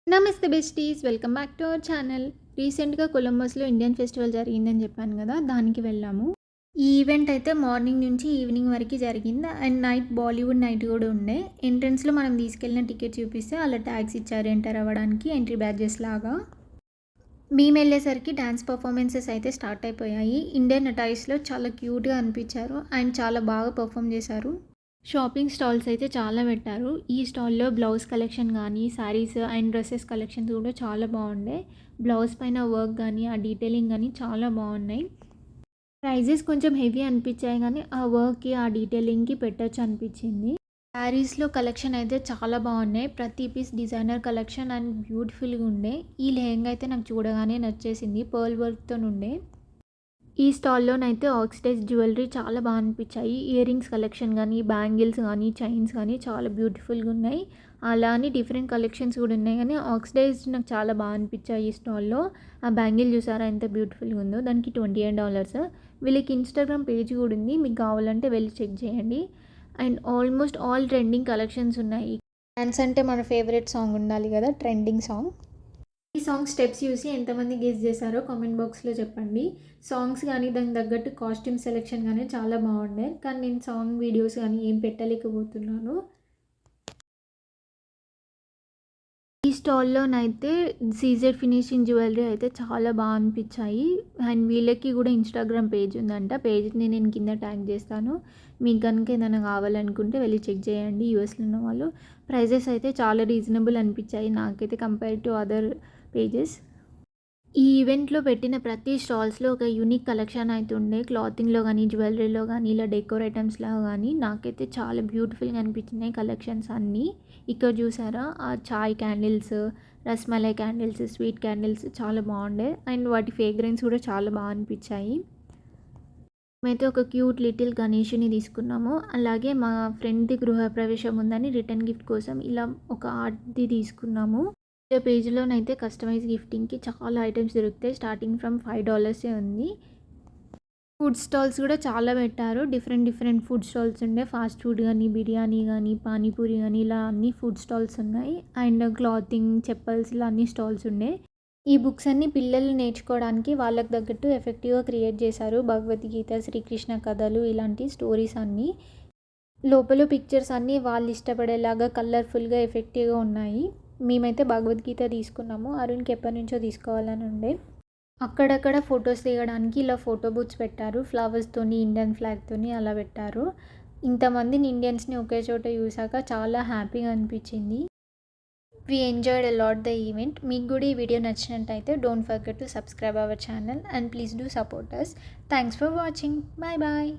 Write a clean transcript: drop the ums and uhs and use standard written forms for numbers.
నమస్తే besties, welcome back to our channel. రీసెంట్గా కొలంబస్లో Indian festival జరిగిందని చెప్పాను కదా, దానికి వెళ్ళాము. ఈ ఈవెంట్ అయితే మార్నింగ్ నుంచి ఈవినింగ్ వరకు జరిగింది. అండ్ నైట్ బాలీవుడ్ నైట్ కూడా ఉండే. ఎంట్రన్స్లో మనం తీసుకెళ్ళిన టికెట్ చూపిస్తే అలా ట్యాగ్స్ ఇచ్చారు ఎంటర్ అవ్వడానికి, ఎంట్రీ బ్యాడ్జెస్ లాగా. మేము వెళ్ళేసరికి డ్యాన్స్ పర్ఫార్మెన్సెస్ అయితే స్టార్ట్ అయిపోయాయి. ఇండియన్ అటైర్స్లో చాలా క్యూట్గా అనిపించారు అండ్ చాలా బాగా పర్ఫామ్ చేశారు. షాపింగ్ స్టాల్స్ అయితే చాలా పెట్టారు. ఈ స్టాల్‌లో బ్లౌజ్ కలెక్షన్ గానీ, శారీస్ అండ్ డ్రెసెస్ కలెక్షన్స్ కూడా చాలా బాగుండే. బ్లౌజ్ పైన వర్క్ గానీ, ఆ డీటెయిలింగ్ గానీ చాలా బాగున్నాయి. ప్రైజెస్ కొంచెం హెవీ అనిపించాయి కానీ, ఆ వర్క్‌కి, ఆ డీటెయిలింగ్‌కి పెట్టొచ్చు అనిపించింది. శారీస్‌లో కలెక్షన్ అయితే చాలా బాగున్నాయి. ప్రతి పీస్ డిజైనర్ కలెక్షన్ అండ్ బ్యూటిఫుల్‌గా ఉండే. ఈ లెహెంగా అయితే నాకు చూడగానే నచ్చేసింది. పర్ల్ వర్క్‌తోనుండే. ఈ స్టాల్‌లోనైతే ఆక్సిడైజ్ జ్యువెలరీ చాలా బాగా అనిపించాయి. ఇయర్ రింగ్స్ కలెక్షన్ గానీ, బ్యాంగిల్స్ గానీ, చైన్స్ గానీ చాలా బ్యూటిఫుల్‌గా ఉన్నాయి. అలా అని డిఫరెంట్ కలెక్షన్స్ కూడా ఉన్నాయి కానీ, ఆక్సిడైజ్ నాకు చాలా బాగా అనిపించాయి ఈ స్టాల్‌లో. ఆ బ్యాంగిల్ చూసారా ఎంత బ్యూటిఫుల్‌గా ఉందో. దానికి $28. వీళ్ళకి ఇన్‌స్టాగ్రామ్ పేజ్ కూడా ఉంది. మీకు కావాలంటే వెళ్ళి చెక్ చేయండి. And almost all trending collections ఉన్నాయి. డాన్స్ అంటే మన ఫేవరెట్ సాంగ్ ఉండాలి కదా, ట్రెండింగ్ సాంగ్. ఈ సాంగ్ స్టెప్స్ చూసి ఎంతమంది గెస్ చేశారో కామెంట్ బాక్స్లో చెప్పండి. సాంగ్స్ కానీ, దానికి తగ్గట్టు కాస్ట్యూమ్ సెలెక్షన్ కానీ చాలా బాగుండే. కానీ నేను సాంగ్ వీడియోస్ కానీ ఏం పెట్టలేకపోతున్నాను. ఈ స్టాల్లోనైతే సీజెడ్ ఫినిషింగ్ జ్యువెలరీ అయితే చాలా బాగా అనిపించాయి. అండ్ వీళ్ళకి కూడా ఇన్స్టాగ్రామ్ పేజ్ ఉందంట. పేజ్ని నేను కింద ట్యాగ్ చేస్తాను. మీకు కనుక ఏదైనా కావాలనుకుంటే వెళ్ళి చెక్ చేయండి. యూఎస్లో ఉన్న వాళ్ళు. ప్రైజెస్ అయితే చాలా రీజనబుల్ అనిపించాయి నాకైతే కంపేర్ టు అదర్ పేజెస్. ఈ ఈవెంట్‌లో పెట్టిన ప్రతి స్టాల్స్‌లో ఒక యూనిక్ కలెక్షన్ అయితే ఉండే. క్లాతింగ్‌లో గానీ, జ్యువెలరీలో గానీ, ఇలా డెకోర్ ఐటెమ్స్‌లో గానీ నాకైతే చాలా బ్యూటిఫుల్‌గా అనిపించినాయి కలెక్షన్స్ అన్నీ. ఇక్కడ చూసారా ఆ చాయ్ candles, rasmalai candles, sweet candles చాలా బాగుండే. అండ్ వాటి ఫ్రేగ్రెన్స్ కూడా చాలా బాగా అనిపించాయి. మేమైతే ఒక క్యూట్ లిటిల్ గణేషుని తీసుకున్నాము. అలాగే మా ఫ్రెండ్‌ది గృహప్రవేశం ఉందని రిటర్న్ గిఫ్ట్ కోసం ఇలా ఒక ఆర్ట్‌ది తీసుకున్నాము. ఈ పేజ్‌లోనైతే కస్టమైజ్ గిఫ్టింగ్‌కి చాలా ఐటెమ్స్ దొరుకుతాయి. స్టార్టింగ్ ఫ్రమ్ $5 ఉంది. ఫుడ్ స్టాల్స్ కూడా చాలా పెట్టారు. డిఫరెంట్ ఫుడ్ స్టాల్స్ ఉండే. ఫాస్ట్ ఫుడ్ కానీ, బిర్యానీ కానీ, పానీపూరి కానీ ఇలా అన్ని ఫుడ్ స్టాల్స్ ఉన్నాయి. అండ్ క్లాతింగ్, చెప్పల్స్ ఇలా అన్ని స్టాల్స్ ఉండే. ఈ బుక్స్ అన్నీ పిల్లలు నేర్చుకోవడానికి వాళ్ళకి తగ్గట్టు ఎఫెక్టివ్‌గా క్రియేట్ చేశారు. భగవద్గీత, శ్రీకృష్ణ కథలు ఇలాంటి స్టోరీస్ అన్నీ. లోపల పిక్చర్స్ అన్నీ వాళ్ళు ఇష్టపడేలాగా కలర్ఫుల్‌గా, ఎఫెక్టివ్‌గా ఉన్నాయి. మేమైతే భగవద్గీత తీసుకున్నాము. అరుణ్‌కి ఎప్పటినుంచో తీసుకోవాలని ఉండే. అక్కడక్కడ ఫొటోస్ దిగడానికి ఇలా ఫోటో బూత్స్ పెట్టారు. ఫ్లవర్స్తోని, ఇండియన్ ఫ్లాగ్‌తోని అలా పెట్టారు. ఇంతమందిని ఇండియన్స్‌ని ఒకే చోట చూసాక చాలా హ్యాపీగా అనిపించింది. We enjoyed a lot the event. మీకు కూడా ఈ వీడియో నచ్చినట్టయితే don't forget to subscribe our channel and please do support us. Thanks for watching. Bye bye.